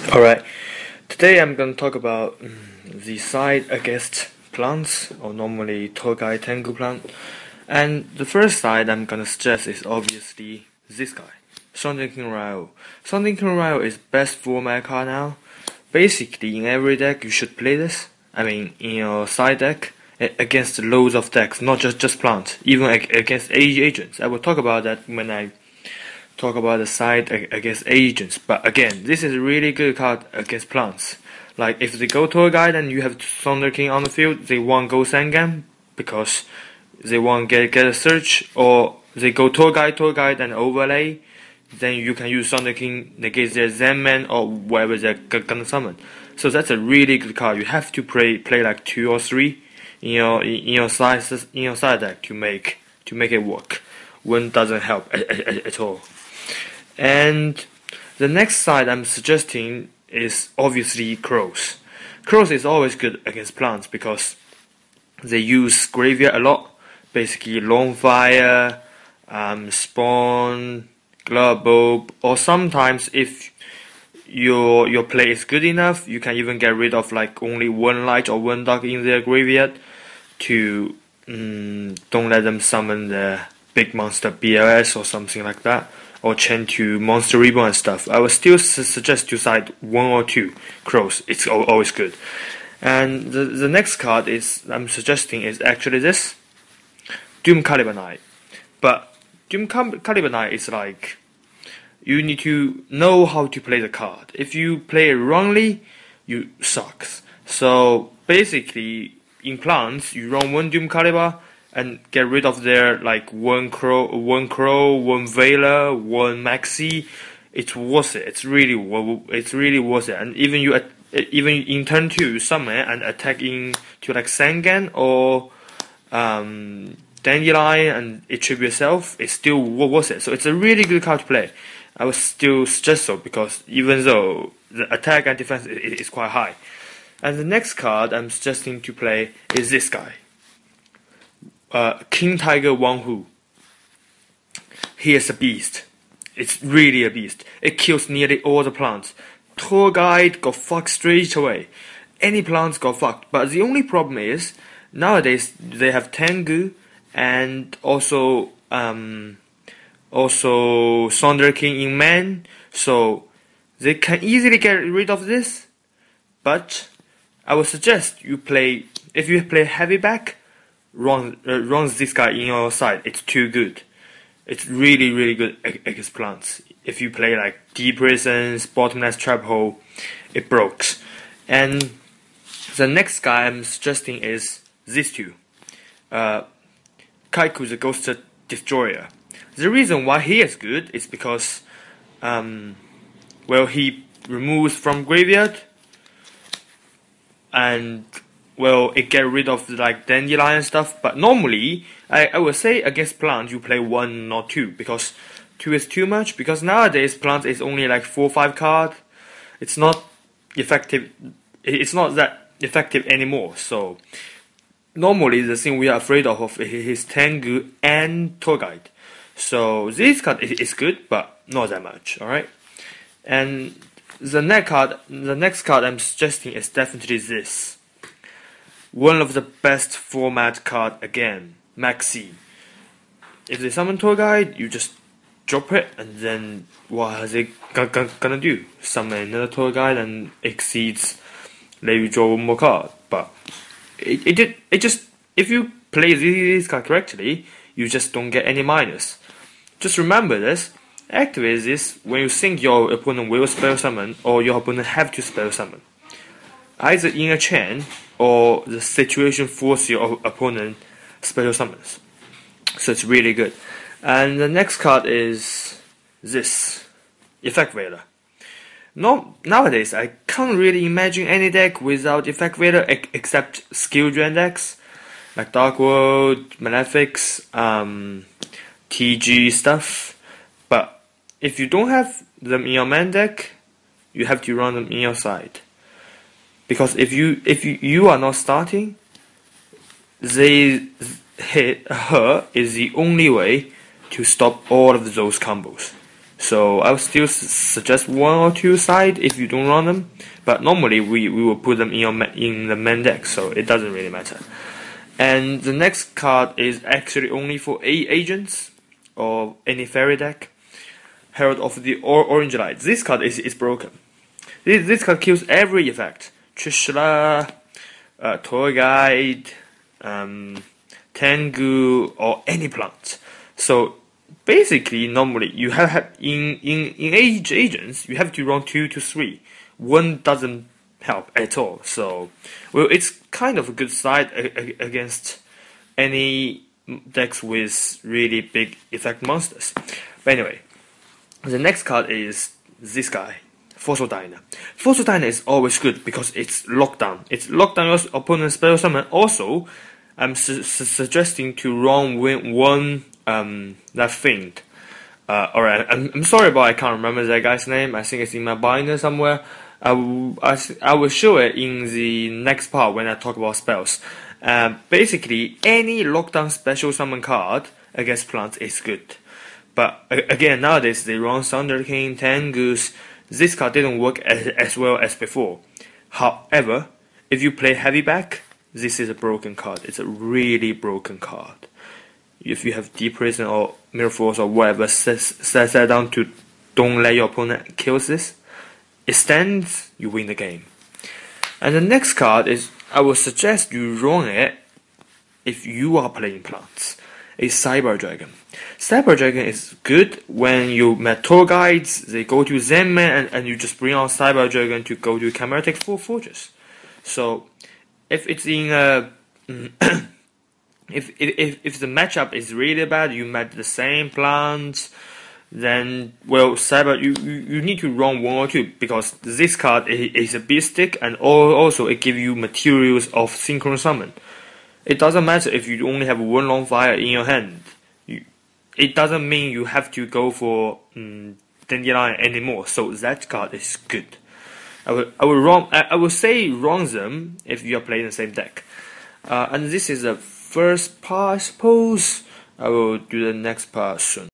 Alright, today I'm going to talk about the side against plants, or normally Togai Tengu plant. And the first side I'm going to suggest is obviously this guy, King Ryo. King Ryo is best format card now. Basically, in every deck you should play this. I mean, in your side deck, against loads of decks, not just plants, even against agents. I will talk about that when I talk about the side against agents. But again, this is a really good card against plants. Like if they go to a guy, then you have Thunder King on the field. They won't go Sangam because they won't get a search, or they go to a guy, then overlay. Then you can use Thunder King negate their Zen Man or whatever they're gonna summon. So that's a really good card. You have to play like 2 or 3 in your side deck to make it work. One doesn't help at all. And the next side I'm suggesting is obviously crows. Crows is always good against plants because they use graveyard a lot. Basically, long fire, spawn, glove bulb, or sometimes if your play is good enough, you can even get rid of like only 1 light or 1 dark in their graveyard to don't let them summon the big monster BLS or something like that, or chain to monster reborn and stuff. I would still suggest to side 1 or 2 crows. It's always good. And the next card I'm suggesting is actually this Doom Caliber Knight. But Doom Caliber Knight is like, you need to know how to play the card. If you play it wrongly, you sucks. So basically, in plants, you run 1 Doom Caliber and get rid of their like 1 crow, 1 Veiler, 1 Maxi. It's worth it. It's really worth it. And even in turn 2, summon and attack into like Sangan or Dandelion and attribute yourself, it's still worth it. So it's a really good card to play. I would still suggest so because even though the attack and defense is quite high. And the next card I'm suggesting to play is this guy, King Tiger Wang Hu. He is a beast. It's really a beast. It kills nearly all the plants. Tour guide got fucked straight away. Any plants got fucked. But the only problem is nowadays they have Tengu and also Thunder King in man, so they can easily get rid of this. But I would suggest you play, if you play heavy back, run this guy in your side. It's too good. It's really good against plants. If you play like deep prisons, bottomless trap hole, it breaks. And the next guy I'm suggesting is these two, Kaiku the Ghost Destroyer. The reason why he is good is because, he removes from graveyard, and it get rid of like Dandelion stuff. But normally, I would say against plants you play 1 or 2 because 2 is too much. Because nowadays plants is only like 4 or 5 cards. It's not effective. It's not that effective anymore. So normally the thing we are afraid of is Tengu and Tour Guide. So this card is good, but not that much. Alright? And the next card I'm suggesting is definitely this. One of the best format card again, Maxi. If they summon Tour Guide, you just drop it, and then what are they gonna do? Summon another Tour Guide and exceeds, let you draw 1 more card. But it just, if you play this card correctly, you just don't get any minus. Just remember this. Activate this when you think your opponent will spell summon or your opponent have to spell summon. Either in a chain or the situation forces your opponent special summons. So it's really good. And the next card is this, Effect Veiler. Nowadays, I can't really imagine any deck without Effect Veiler except skill drain decks like Dark World, Malefics, TG stuff. But if you don't have them in your main deck, you have to run them in your side. Because if you are not starting, her is the only way to stop all of those combos. So I would still suggest 1 or 2 side if you don't run them, but normally we will put them in the main deck, so it doesn't really matter. And the next card is actually only for agents or any fairy deck. Herald of the Orange Light. This card is broken. This card kills every effect. Trishula, Tour Guide, Tengu, or any plant. So basically, normally you have in agents you have to run 2 to 3. 1 doesn't help at all. So well, it's kind of a good side against any decks with really big effect monsters. But anyway, the next card is this guy, Fossil Diner. Fossil Diner is always good because it's lockdown. It's lockdown your opponent's spell summon. Also, I'm suggesting to run one that fiend. Alright, I'm sorry, but I can't remember that guy's name. I think it's in my binder somewhere. I will show it in the next part when I talk about spells. Basically, any lockdown special summon card against plants is good. But again, nowadays they run Thunder King, Tengus. This card didn't work as well as before. However, if you play heavy back, this is a broken card. It's a really broken card. If you have Deep Prison or Mirror Force or whatever, set down to don't let your opponent kill this. It stands, you win the game. And the next card is, I would suggest you run it if you are playing plants. A Cyber Dragon. Cyber Dragon is good when you met tour guides, they go to Zen Man, and you just bring out Cyber Dragon to go to Chimeric Fortress. So if it's in a if the matchup is really bad, you met the same plants, then well, Cyber you need to run 1 or 2 because this card is a beast stick, and also it gives you materials of Synchron Summon. It doesn't matter if you only have 1 long fire in your hand. It doesn't mean you have to go for Dandelion anymore. So that card is good. I will say run them if you are playing the same deck. And this is the first part, I suppose. I will do the next part soon.